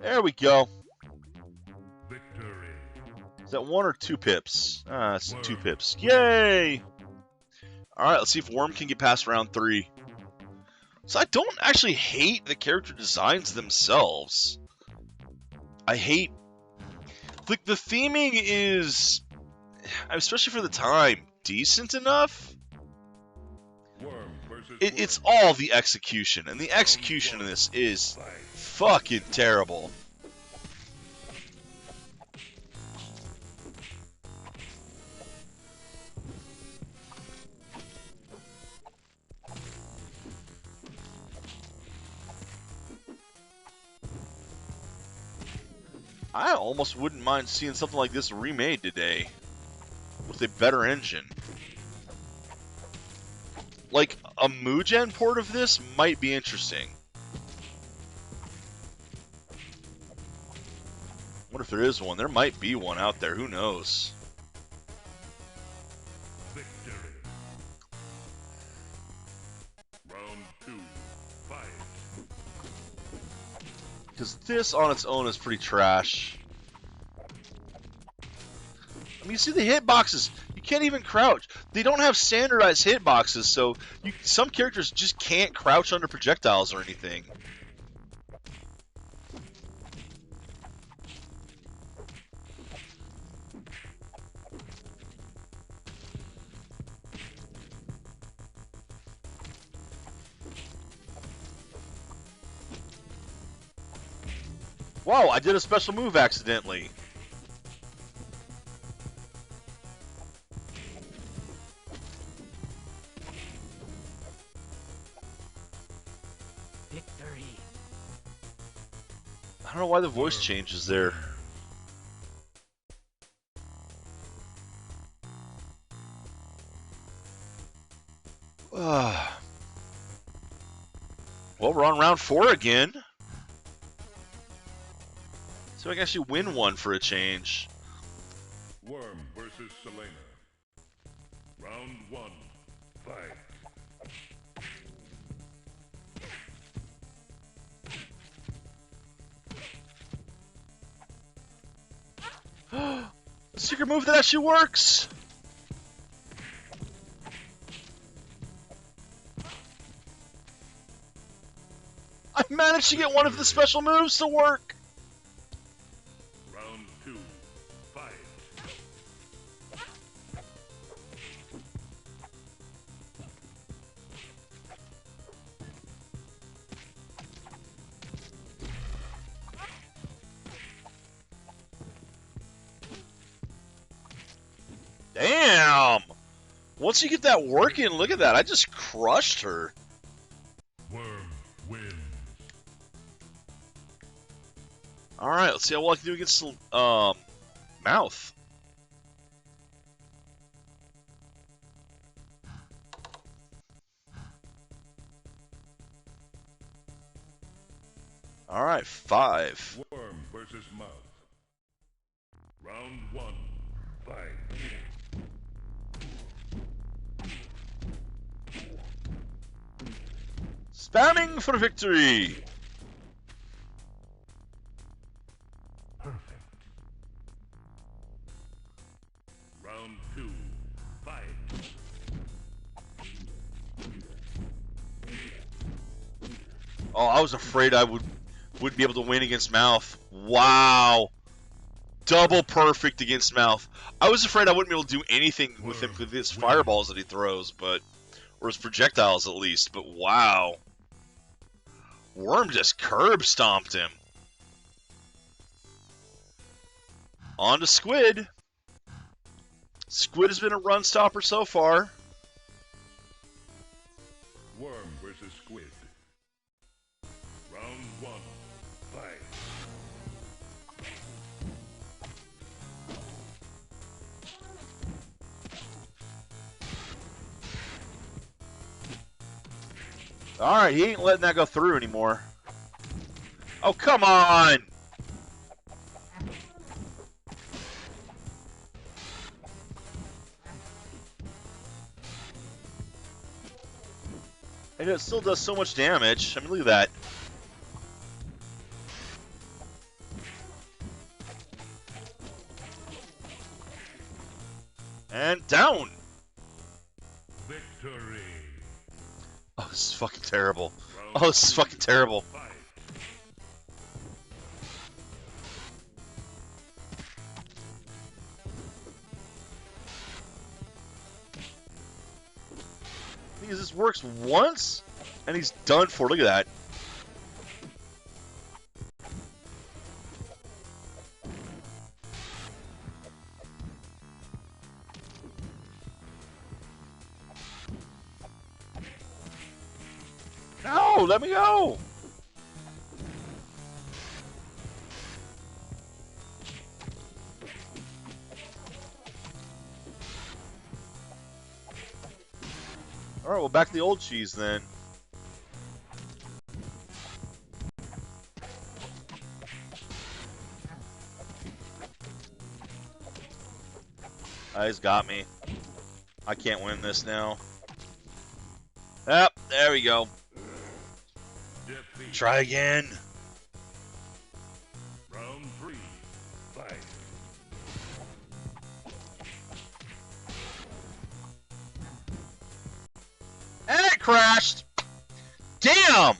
S1: There we go.
S2: Victory.
S1: Is that 1 or 2 pips? Ah, it's 2 pips. Yay! Alright, let's see if Worm can get past round 3. So I don't actually hate the character designs themselves. I hate... Like, the theming is, especially for the time, decent enough. It's all the execution, and the execution in this is fucking terrible. I almost wouldn't mind seeing something like this remade today with a better engine. Like, a Mugen port of this might be interesting. What if there is one? There might be one out there. Who knows?
S2: Victory. Round 2. Fight.
S1: Because this on its own is pretty trash. I mean, you see the hitboxes. You can't even crouch. They don't have standardized hitboxes, so some characters just can't crouch under projectiles or anything. Whoa, I did a special move accidentally.
S3: Victory.
S1: I don't know why the voice changes there. Well, we're on round 4 again. So I can actually win one for a change.
S2: Worm versus Selena. Round 1. Fight.
S1: A secret move that actually works! I managed to get one of the special moves to work!
S2: Round 2. Fight.
S1: Damn! Once you get that working, look at that. I just crushed her.
S2: Worm wins.
S1: Alright, let's see how well I can do against Mouth. All right, 5.
S2: Worm versus Mouth. Round 1. Fight.
S1: Spamming for victory.
S2: Perfect. Round 2. Fight.
S1: Oh, I was afraid I wouldn't be able to win against Mouth. Wow. Double perfect against Mouth. I was afraid I wouldn't be able to do anything with him with his fireballs that he throws, or his projectiles at least, but wow. Worm just curb stomped him. On to Squid. Squid has been a run stopper so far.
S2: Worm versus Squid. Round 1. Fight.
S1: Alright, he ain't letting that go through anymore. Oh, come on! And it still does so much damage. I mean, look at that. And down!
S2: Victory.
S1: Oh, this is fucking terrible. Oh, this is fucking terrible.
S2: Fight.
S1: Because this works once, and he's done for. Look at that. No, let me go. All right, well, back to the old cheese then. He's got me. I can't win this now. Yep, there we go.
S2: Defeat.
S1: Try again.
S2: Round 3. Fight.
S1: And it crashed. Damn!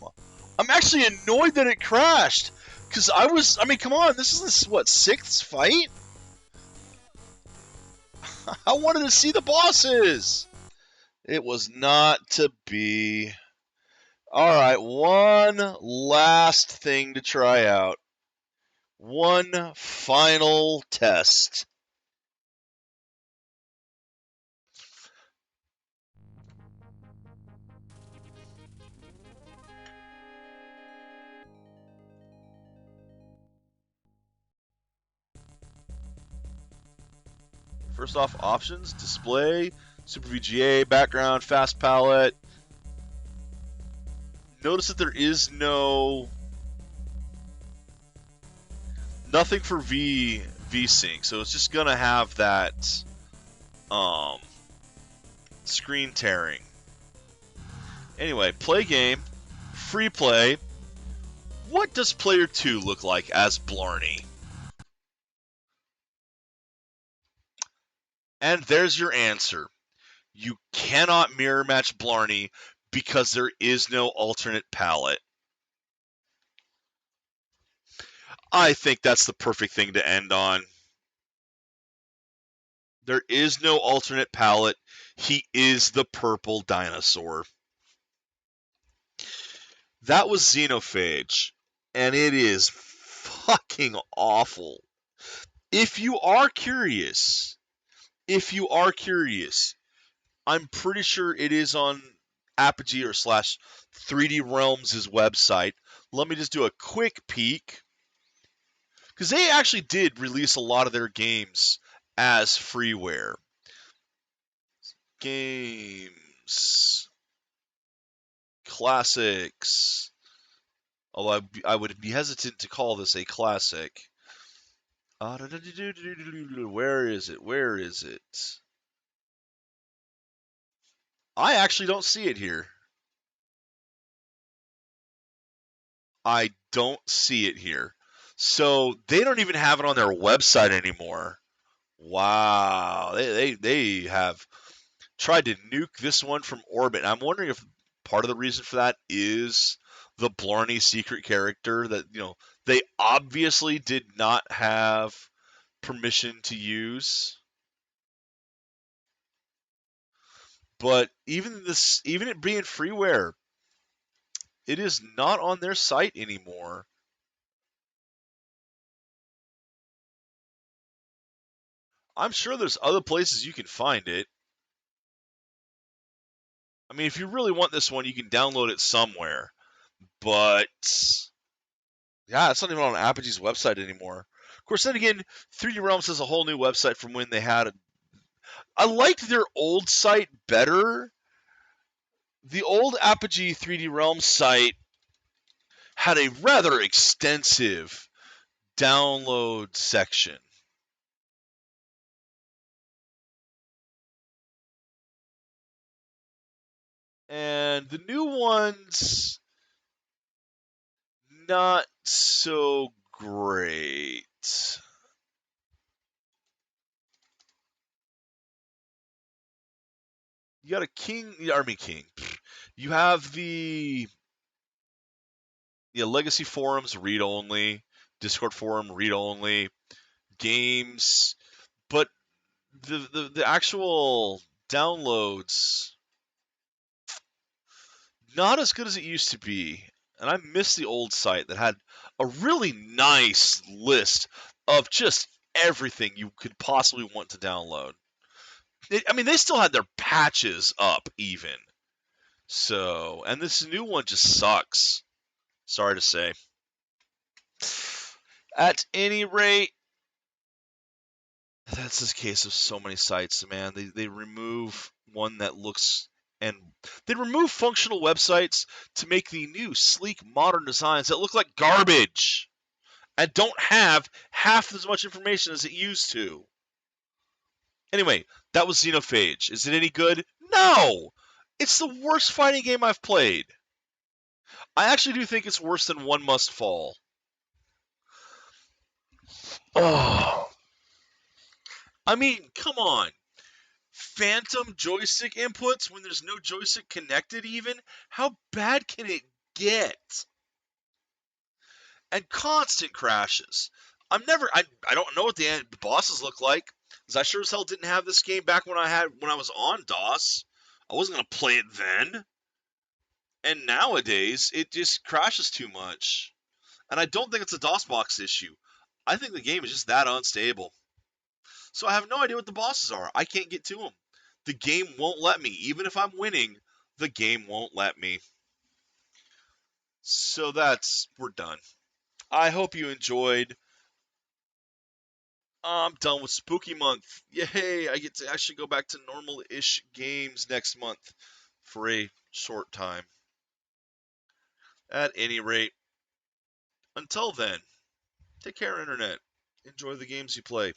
S1: I'm actually annoyed that it crashed. Because I mean, come on, this is what, 6th fight? I wanted to see the bosses. It was not to be. Alright, one last thing to try out. One final test. First off, options, display, Super VGA, background, fast palette. Notice that there is nothing for VSync, so it's just gonna have that screen tearing. Anyway, play game, free play. What does player 2 look like as Blarney? And there's your answer. You cannot mirror match Blarney because there is no alternate palette. I think that's the perfect thing to end on. There is no alternate palette. He is the purple dinosaur. That was Xenophage, and it is fucking awful. If you are curious, I'm pretty sure it is on Apogee or slash 3D Realms' website. Let me just do a quick peek. Because they actually did release a lot of their games as freeware. Games. Classics. Although I would be hesitant to call this a classic. Where is it? Where is it? I actually don't see it here. I don't see it here. So they don't even have it on their website anymore. Wow. They have tried to nuke this one from orbit. And I'm wondering if part of the reason for that is the Blarney secret character that, they obviously did not have permission to use. But even it being freeware, it is not on their site anymore. I'm sure there's other places you can find it. I mean, if you really want this one, you can download it somewhere. But yeah, it's not even on Apogee's website anymore. Of course, then again, 3D Realms has a whole new website from when they had I liked their old site better. The old Apogee 3D Realms site had a rather extensive download section. And the new ones, not so great. You got a Army King. You have the Legacy forums read only, Discord forum read only, games, but the actual downloads not as good as it used to be. And I miss the old site that had a really nice list of just everything you could possibly want to download. I mean, they still had their patches up even. So, and this new one just sucks. Sorry to say. At any rate, that's the case of so many sites, man. They remove one that looks and they remove functional websites to make the new sleek modern designs that look like garbage and don't have half as much information as it used to. Anyway, that was Xenophage. Is it any good? No! It's the worst fighting game I've played. I actually do think it's worse than One Must Fall. Oh. I mean, come on. Phantom joystick inputs when there's no joystick connected even? How bad can it get? And constant crashes. I don't know what the bosses look like, because I sure as hell didn't have this game back when I was on DOS. I wasn't gonna play it then. And nowadays it just crashes too much. And I don't think it's a DOSBox issue. I think the game is just that unstable. So I have no idea what the bosses are. I can't get to them. The game won't let me. Even if I'm winning, the game won't let me. So we're done. I hope you enjoyed. I'm done with Spooky Month. Yay! I get to actually go back to normal-ish games next month for a short time. At any rate, until then, take care, Internet. Enjoy the games you play.